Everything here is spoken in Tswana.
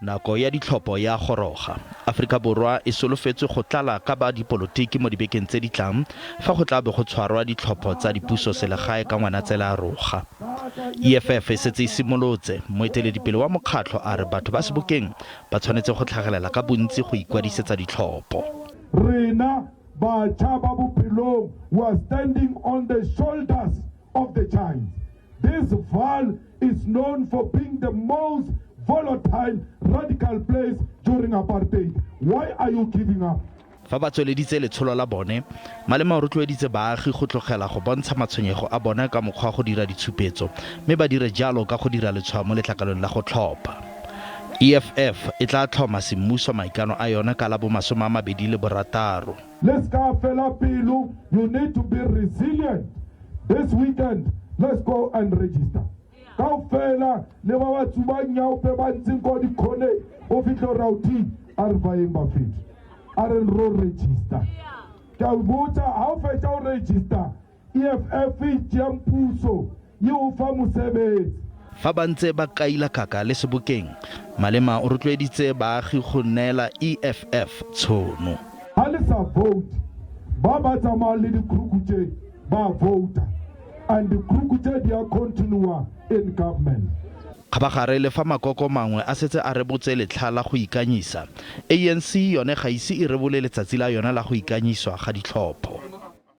Nako ya ditlhopho ya goroga. Afrika Borwa e solofetse go tlala ka ba dipolotiki mo dibekeng tse di tlang fa go tla be go tshwarwa ditlhopho tsa dipuso selegae ka Ngwanatsele roga. EFF e setse e simolotse moeteledipele wa mokgatlho a re batho ba Sebokeng ba tshwanetse go tlhagelela ka bontsi go ikwadisetsa ditlhopho. Rena batjha ba bophelong were standing on the shoulders of the giants. This val is known for being the most volatile radical place during apartheid. Why are you giving up? Fa ba tsweleditse letsholo la bone, Malema o rotloeditse baagi go tlogela go bontsha matshwenyego a bona ka mokgwa go dira ditshupetso, mme ba dire jalo ka go dira letshwao mo letlakalong la go tlhopha. EFF e tla tlhoma semmuso maikano a yona ka la bo 26. Let's go, fella Pelu. You need to be resilient. This weekend, let's go and register. Kaufela le ba ba tsubanya pe ba ntseng go di khone o fitlo rauti a re ba eng ba fit a re ro register ka botsa ha o fetsa o register EFF jampuso yo fa mosebetsi. Fa ba ntse ba kaila kaka le Sebokeng, Malema o rotloeditse baagi go neela EFF tshono. Ha le sa vote ba ba tsamaya le dikrukutse ba vote and the krukutse dia continue in government. Khabagare le fa makoko mangwe a setse a rebotse letlhala go ikanyisa, ANC yone ga ise e rebole letsatsi la yona la go ikanyiswa ga ditlhopho.